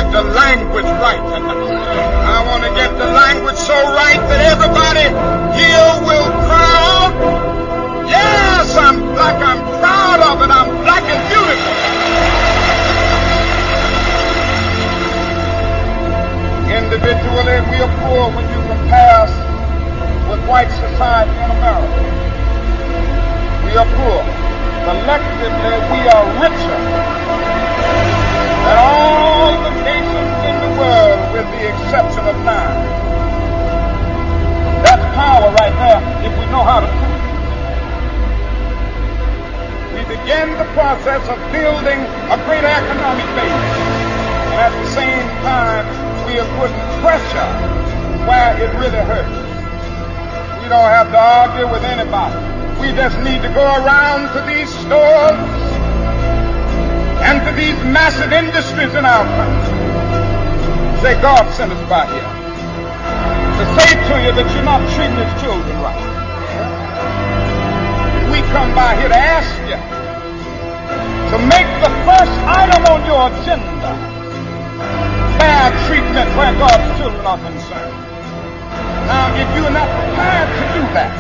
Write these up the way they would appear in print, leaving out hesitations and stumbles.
get the language right tonight. I want to get the language so right that everybody here will proud. Yes, I'm black. I'm proud of it. I'm black and beautiful. Individually, we are poor when you compare us with white society in America. We are poor. Collectively, we are richer than all the nations in the world with the exception of 9. That's power right there if we know how to do it. We begin the process of building a greater economic base. And at the same time, we are putting pressure where it really hurts. We don't have to argue with anybody. We just need to go around to these stores and to these massive industries in our country. Say, God sent us by here to say to you that you're not treating his children right. We come by here to ask you to make the first item on your agenda fair treatment where God's children are concerned. Now, if you're not prepared to do that,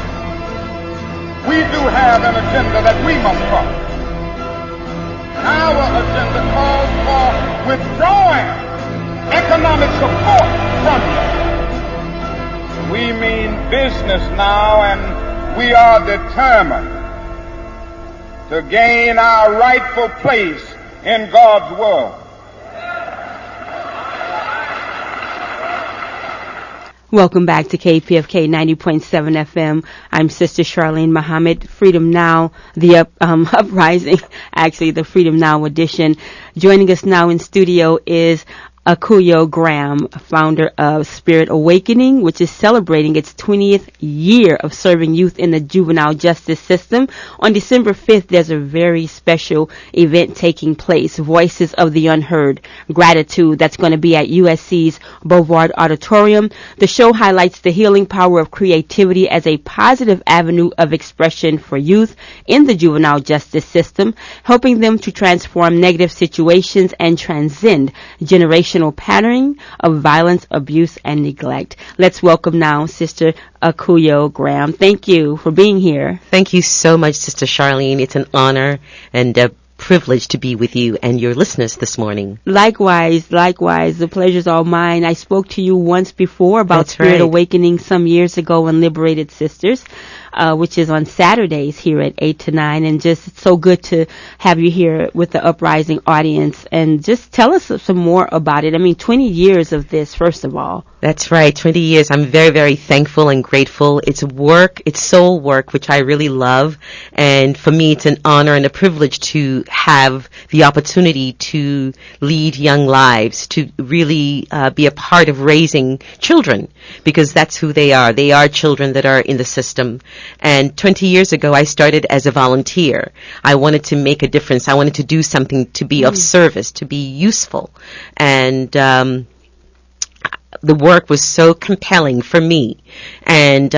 we do have an agenda that we must follow. Our agenda calls for withdrawing economic support from you. We mean business now, and we are determined to gain our rightful place in God's world. Welcome back to KPFK 90.7 FM. I'm Sister Charlene Muhammad. Freedom Now, the uprising, actually the Freedom Now edition. Joining us now in studio is Akuyo Graham, founder of Spirit Awakening, which is celebrating its 20th year of serving youth in the juvenile justice system. On December 5th, there's a very special event taking place, Voices of the Unheard, Gratitude, that's going to be at USC's Bovard Auditorium. The show highlights the healing power of creativity as a positive avenue of expression for youth in the juvenile justice system, helping them to transform negative situations and transcend generational patterning of violence, abuse, and neglect. Let's welcome now Sister Akuyo Graham. Thank you for being here. Thank you so much, Sister Charlene. It's an honor and a privilege to be with you and your listeners this morning. Likewise. The pleasure's all mine. I spoke to you once before about Spirit Awakening some years ago on Liberated Sisters, which is on Saturdays here at 8 to 9. And just it's so good to have you here with the Uprising audience. And just tell us some more about it. I mean, 20 years of this, first of all. That's right, 20 years. I'm very, very thankful and grateful. It's work, it's soul work, which I really love. And for me, it's an honor and a privilege to have the opportunity to lead young lives, to really be a part of raising children, because that's who they are. They are children that are in the system. And 20 years ago, I started as a volunteer. I wanted to make a difference. I wanted to do something to be of service, to be useful. And the work was so compelling for me and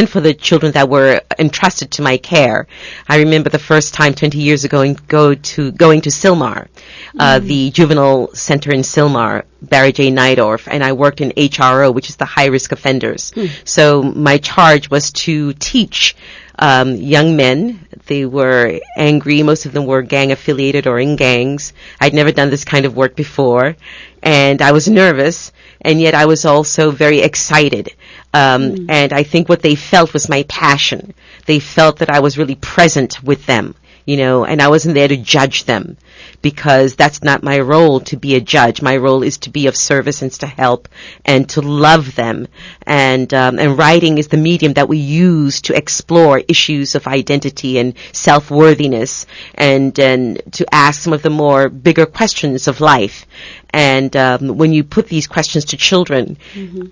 for the children that were entrusted to my care. I remember the first time 20 years ago going to Sylmar, the juvenile center in Sylmar, Barry J. Nydorf, and I worked in HRO, which is the high-risk offenders. So my charge was to teach young men. They were angry. Most of them were gang-affiliated or in gangs. I'd never done this kind of work before, and I was nervous, and yet I was also very excited. And I think what they felt was my passion. They felt that I was really present with them, you know, and I wasn't there to judge them, because that's not my role, to be a judge. My role is to be of service and to help and to love them. And writing is the medium that we use to explore issues of identity and self-worthiness and to ask some of the more bigger questions of life. And when you put these questions to children,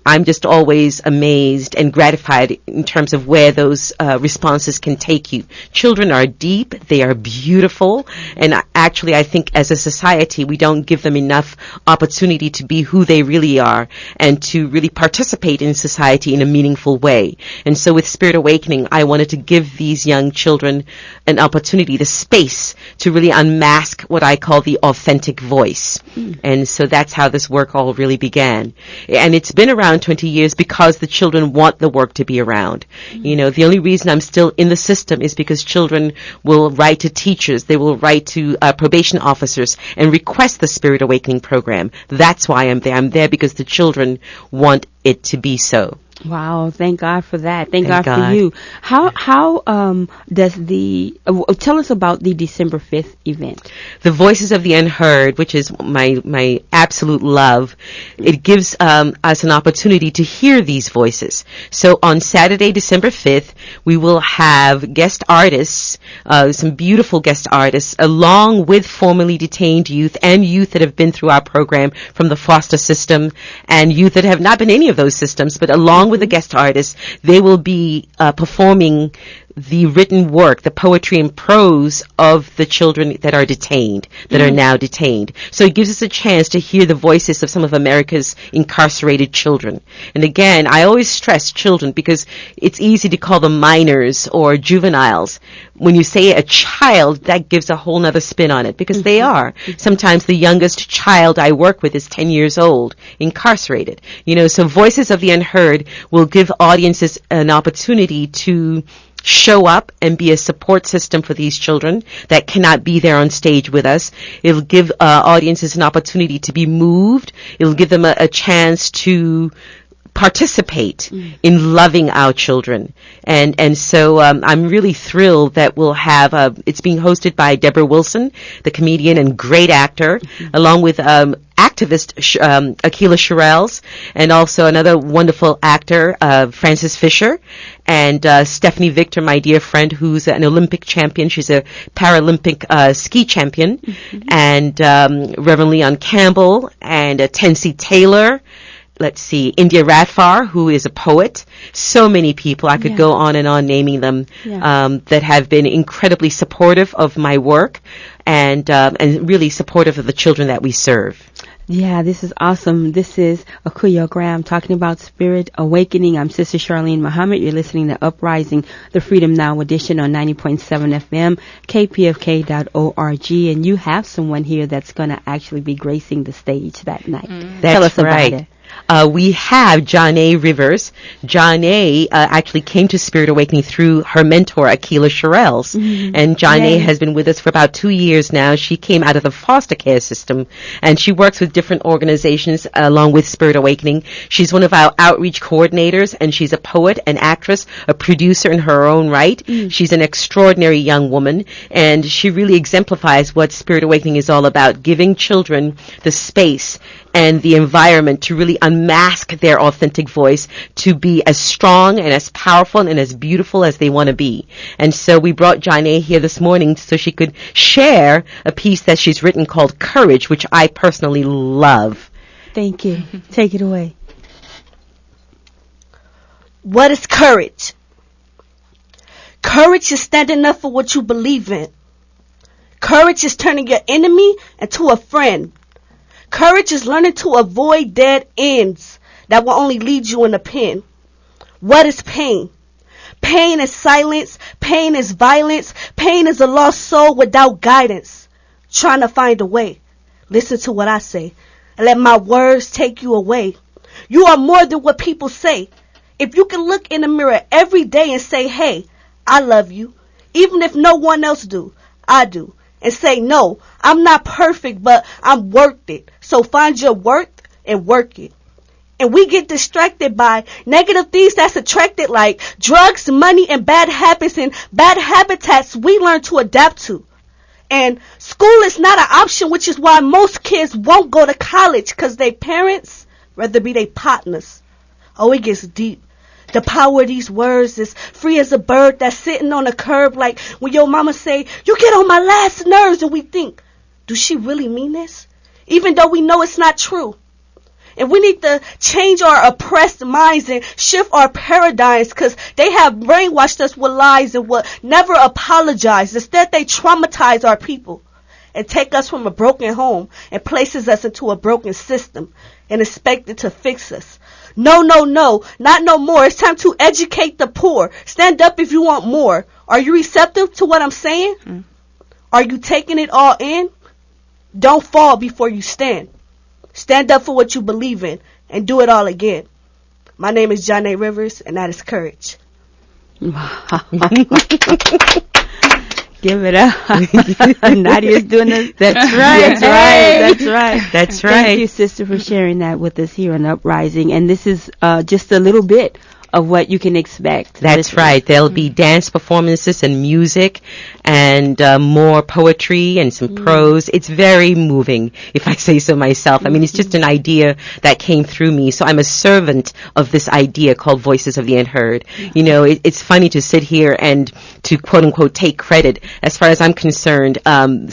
I'm just always amazed and gratified in terms of where those responses can take you. Children are deep, they are beautiful, and actually I think think as a society we don't give them enough opportunity to be who they really are and to really participate in society in a meaningful way. And so with Spirit Awakening, I wanted to give these young children an opportunity, the space to really unmask what I call the authentic voice. And so that's how this work all really began. And it's been around 20 years because the children want the work to be around. You know, the only reason I'm still in the system is because children will write to teachers, they will write to probation officers and request the Spirit Awakening program. That's why I'm there. I'm there because the children want it to be so. Wow, thank God for that. Thank God for you. How does tell us about the December 5th event? The Voices of the Unheard, which is my absolute love, it gives us an opportunity to hear these voices. So on Saturday, December 5th, we will have guest artists, some beautiful guest artists, along with formerly detained youth and youth that have been through our program from the foster system and youth that have not been any of those systems, but along with the guest artists, they will be performing the written work, the poetry and prose of the children that are detained, that are now detained. So it gives us a chance to hear the voices of some of America's incarcerated children. And again, I always stress children because it's easy to call them minors or juveniles. When you say a child, that gives a whole nother spin on it because they are. Sometimes the youngest child I work with is 10 years old, incarcerated. You know, so Voices of the Unheard will give audiences an opportunity to show up and be a support system for these children that cannot be there on stage with us. It'll give audiences an opportunity to be moved. It'll give them a chance to participate in loving our children. And so I'm really thrilled that we'll have, it's being hosted by Deborah Wilson, the comedian and great actor, along with activist Akila Shirelles, and also another wonderful actor, Frances Fisher, and Stephanie Victor, my dear friend, who's an Olympic champion. She's a Paralympic ski champion, and Reverend Leon Campbell, and Tensie Taylor. Let's see, India Radfar, who is a poet. So many people, I could go on and on naming them, that have been incredibly supportive of my work and really supportive of the children that we serve. Yeah, this is awesome. This is Akuyo Graham talking about Spirit Awakening. I'm Sister Charlene Muhammad. You're listening to Uprising, the Freedom Now edition on 90.7 FM, kpfk.org. And you have someone here that's going to actually be gracing the stage that night. Tell us about it. We have Janae Rivers. Janae actually came to Spirit Awakening through her mentor, Akila Shirelles. And Janae has been with us for about 2 years now. She came out of the foster care system, and she works with different organizations along with Spirit Awakening. She's one of our outreach coordinators, and she's a poet, an actress, a producer in her own right. She's an extraordinary young woman, and she really exemplifies what Spirit Awakening is all about, giving children the space and the environment to really unmask their authentic voice, to be as strong and as powerful and as beautiful as they want to be. And so we brought Janae here this morning so she could share a piece that she's written called Courage, which I personally love. Thank you. Take it away. What is courage? Courage is standing up for what you believe in. Courage is turning your enemy into a friend. Courage is learning to avoid dead ends that will only lead you in a pen. What is pain? Pain is silence. Pain is violence. Pain is a lost soul without guidance, trying to find a way. Listen to what I say, and let my words take you away. You are more than what people say. If you can look in the mirror every day and say, hey, I love you, even if no one else do, I do. And say, no, I'm not perfect, but I'm worth it. So find your worth and work it. And we get distracted by negative things that's attracted, like drugs, money, and bad habits and bad habitats we learn to adapt to. And school is not an option, which is why most kids won't go to college, because their parents rather be their partners. Oh, it gets deep. The power of these words is free as a bird that's sitting on a curb, like when your mama say, you get on my last nerves, and we think, do she really mean this? Even though we know it's not true. And we need to change our oppressed minds and shift our paradigms, because they have brainwashed us with lies and will never apologize. Instead, they traumatize our people. and take us from a broken home and places us into a broken system and expect it to fix us. No, no, no, not no more. It's time to educate the poor. Stand up if you want more. Are you receptive to what I'm saying? Are you taking it all in? Don't fall before you stand. Stand up for what you believe in and do it all again. My name is John A. Rivers, and that is courage. Give it up. Nadia's doing this. That's right. That's right. That's right. That's right. Thank you, sister, for sharing that with us here on Uprising. And this is just a little bit of what you can expect. That's right. There'll be dance performances and music and more poetry and some prose. It's very moving, if I say so myself. I mean, it's just an idea that came through me. So I'm a servant of this idea called Voices of the Unheard. You know, it's funny to sit here and to quote unquote take credit. As far as I'm concerned,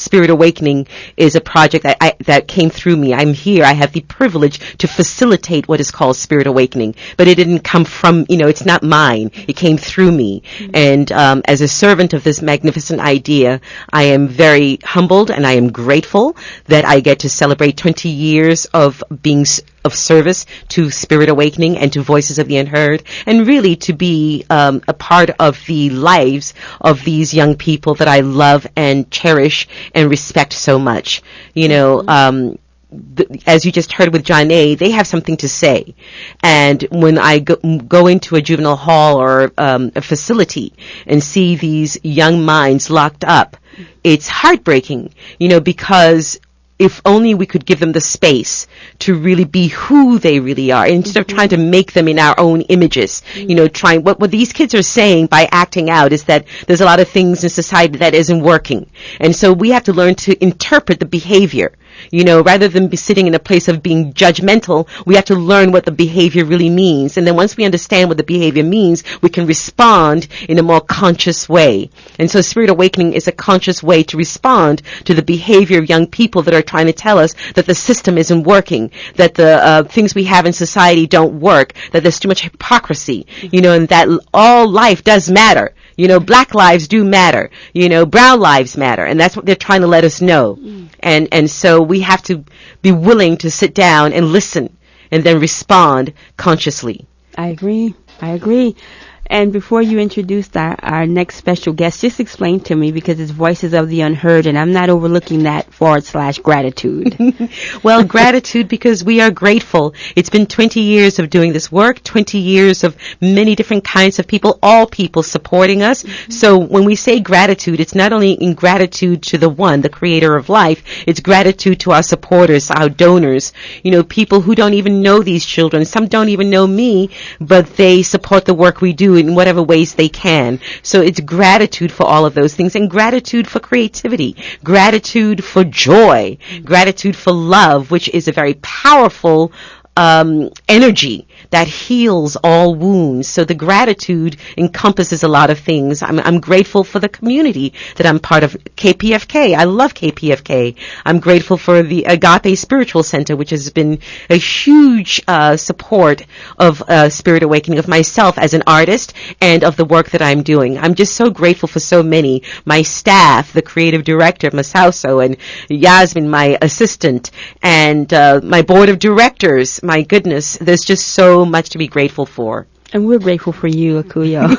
Spirit Awakening is a project that came through me. I'm here. I have the privilege to facilitate what is called Spirit Awakening, but it didn't come from, you know, it's not mine. It came through me. And as a servant of this magnificent idea, I am very humbled and I am grateful that I get to celebrate 20 years of being of service to Spirit Awakening and to Voices of the Unheard, and really to be a part of the lives of these young people that I love and cherish and respect so much. You know, as you just heard with John A., they have something to say. And when I go into a juvenile hall or a facility and see these young minds locked up, it's heartbreaking, you know, because if only we could give them the space to really be who they really are, instead of trying to make them in our own images. You know, trying what these kids are saying by acting out is that there's a lot of things in society that isn't working. And so we have to learn to interpret the behavior. You know, rather than be sitting in a place of being judgmental, we have to learn what the behavior really means. And then once we understand what the behavior means, we can respond in a more conscious way. And so Spirit Awakening is a conscious way to respond to the behavior of young people that are trying to tell us that the system isn't working, that the things we have in society don't work, that there's too much hypocrisy, you know, and that all life does matter. You know, black lives do matter. You know, brown lives matter. And that's what they're trying to let us know. And so we have to be willing to sit down and listen and then respond consciously. I agree. And before you introduce our next special guest, just explain to me, because it's Voices of the Unheard, and I'm not overlooking that / gratitude. Well, gratitude because we are grateful. It's been 20 years of doing this work, 20 years of many different kinds of people, all people supporting us. So when we say gratitude, it's not only in gratitude to the one, the creator of life, it's gratitude to our supporters, our donors, you know, people who don't even know these children. Some don't even know me, but they support the work we do in whatever ways they can. So it's gratitude for all of those things, and gratitude for creativity, gratitude for joy, gratitude for love, which is a very powerful energy that heals all wounds. So the gratitude encompasses a lot of things. I'm grateful for the community that I'm part of. KPFK. I love KPFK. I'm grateful for the Agape Spiritual Center, which has been a huge support of Spirit Awakening, of myself as an artist and of the work that I'm doing. I'm just so grateful for so many. My staff, the creative director, Masauso, and Yasmin, my assistant, and my board of directors. My goodness, there's just so much to be grateful for. And we're grateful for you, Akuyo.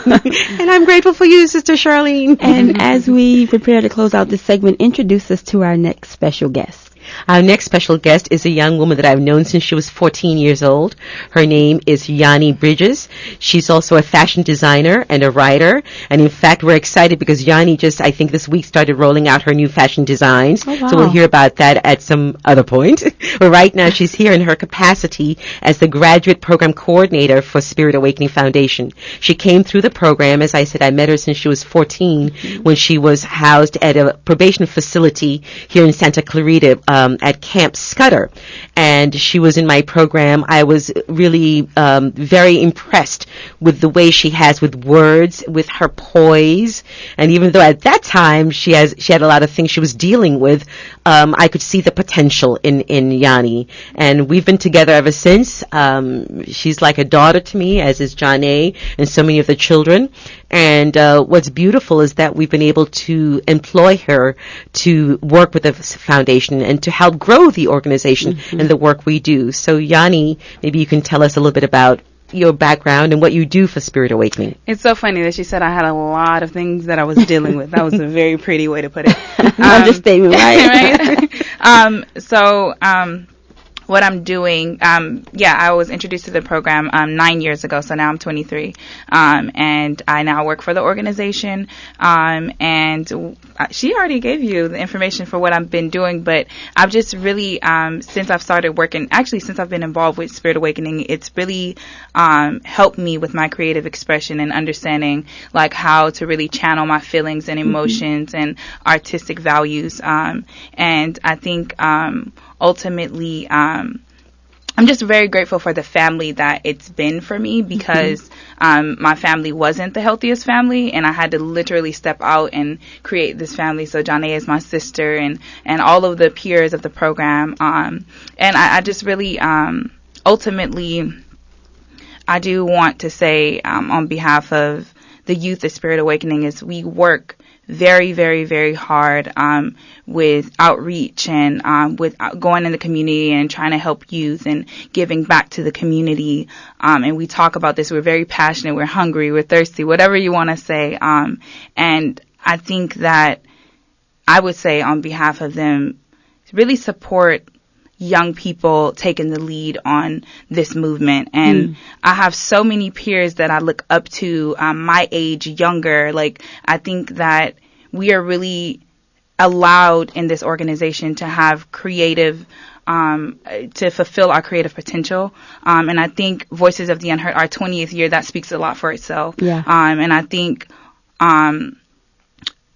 And I'm grateful for you, Sister Charlene. And as we prepare to close out this segment, introduce us to our next special guest. Our next special guest is a young woman that I've known since she was 14 years old. Her name is Yanni Bridges. She's also a fashion designer and a writer. And in fact, we're excited because Yanni just, I think this week, started rolling out her new fashion designs. Oh, wow. So we'll hear about that at some other point. But right now, she's here in her capacity as the graduate program coordinator for Spirit Awakening Foundation. She came through the program. As I said, I met her since she was 14 when she was housed at a probation facility here in Santa Clarita, at Camp Scudder, and she was in my program. I was really very impressed with the way she has with words, with her poise, and even though at that time she had a lot of things she was dealing with, I could see the potential in Yanni, and we've been together ever since. She's like a daughter to me, as is John A. and so many of the children. And what's beautiful is that we've been able to employ her to work with the foundation and to help grow the organization and the work we do. So Yanni, maybe you can tell us a little bit about your background and what you do for Spirit Awakening. It's so funny that she said I had a lot of things that I was dealing with. That was a very pretty way to put it. Understatement, right? Right? What I'm doing, I was introduced to the program 9 years ago, so now I'm 23, and I now work for the organization, and she already gave you the information for what I've been doing, but I've just really, since I've started working, actually since I've been involved with Spirit Awakening, it's really helped me with my creative expression and understanding like how to really channel my feelings and emotions and artistic values, and I think ultimately, I'm just very grateful for the family that it's been for me because my family wasn't the healthiest family, and I had to literally step out and create this family. So Johnny is my sister, and all of the peers of the program. And I just really, ultimately, I do want to say on behalf of the youth of Spirit Awakening is we work very, very, very hard with outreach and with going in the community and trying to help youth and giving back to the community. And we talk about this. We're very passionate. We're hungry. We're thirsty, whatever you want to say. And I think that I would say on behalf of them, really support young people taking the lead on this movement. And I have so many peers that I look up to, my age, younger. Like, I think that we are really allowed in this organization to have creative, to fulfill our creative potential. And I think Voices of the Unheard, our 20th year, that speaks a lot for itself. Yeah. And I think,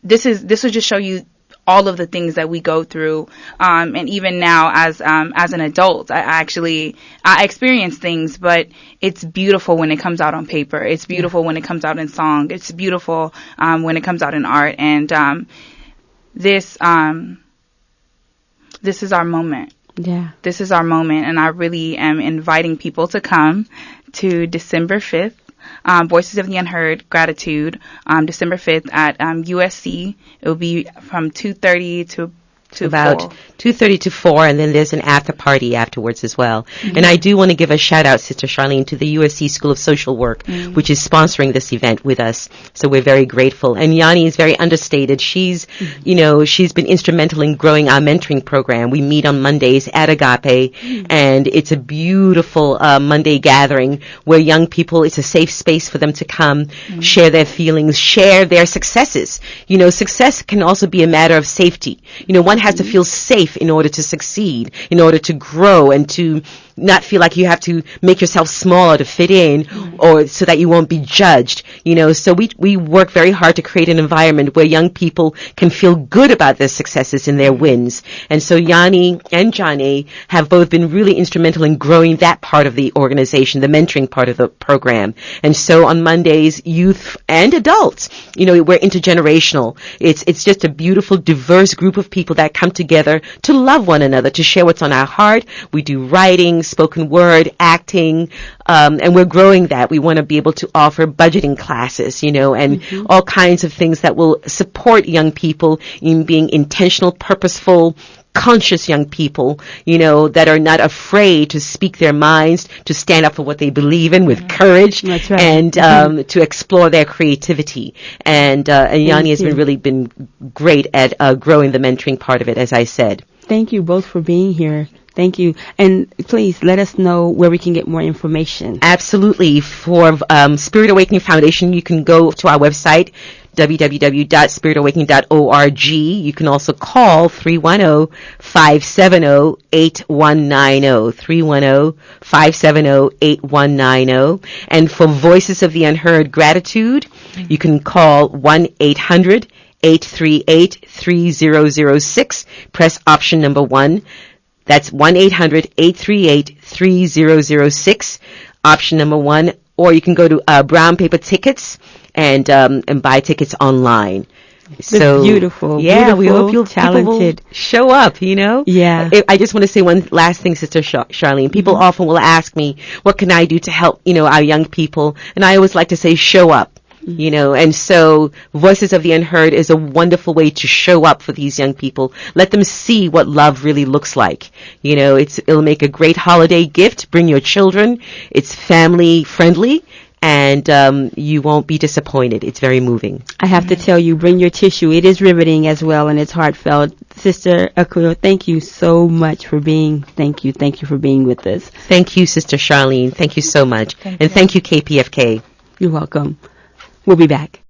this will just show you all of the things that we go through, and even now as an adult, I experience things, but it's beautiful when it comes out on paper. It's beautiful when it comes out in song. It's beautiful when it comes out in art. And this is our moment. Yeah, this is our moment, and I really am inviting people to come to December 5th. Voices of the Unheard, Gratitude, December 5th at USC. It will be from 2:30 to about 2:30 to 4, and then there's an after party afterwards as well. And I do want to give a shout out, Sister Charlene, to the USC School of Social Work, which is sponsoring this event with us. So we're very grateful. And Yanni is very understated. She's, she's been instrumental in growing our mentoring program. We meet on Mondays at Agape, and it's a beautiful Monday gathering where young people, it's a safe space for them to come, share their feelings, share their successes. Success can also be a matter of safety. One has to feel safe in order to succeed, in order to grow, and to not feel like you have to make yourself smaller to fit in, or so that you won't be judged. So we work very hard to create an environment where young people can feel good about their successes and their wins. And so Yanni and Johnny have both been really instrumental in growing that part of the organization, the mentoring part of the program. And so on Mondays, youth and adults, we're intergenerational. It's just a beautiful, diverse group of people that come together to love one another, to share what's on our heart. We do writing, spoken word, acting, and we're growing that. We want to be able to offer budgeting classes, and all kinds of things that will support young people in being intentional, purposeful, conscious young people, that are not afraid to speak their minds, to stand up for what they believe in with courage. That's right. And to explore their creativity. And Yanni has really been great at growing the mentoring part of it, as I said. Thank you both for being here. Thank you. And please let us know where we can get more information. Absolutely. For Spirit Awakening Foundation, you can go to our website, www.spiritawakening.org. You can also call 310-570-8190, 310-570-8190. And for Voices of the Unheard, Gratitude, you can call 1-800 1-800-838-3006. Press option number 1. That's 1-800-838-3006. Option number 1. Or you can go to Brown Paper Tickets and buy tickets online. So beautiful. Yeah, beautiful, we hope you'll talented. Show up, you know? Yeah. I just want to say one last thing, Sister Charlene. People often will ask me, what can I do to help, our young people? And I always like to say, show up. And so Voices of the Unheard is a wonderful way to show up for these young people. Let them see what love really looks like. It'll make a great holiday gift. Bring your children. It's family friendly. And you won't be disappointed. It's very moving. I have to tell you, bring your tissue. It is riveting as well, and it's heartfelt. Sister Aquino, thank you so much for being. Thank you for being with us. Thank you, Sister Charlene. Thank you so much, thank you KPFK. You're welcome. We'll be back.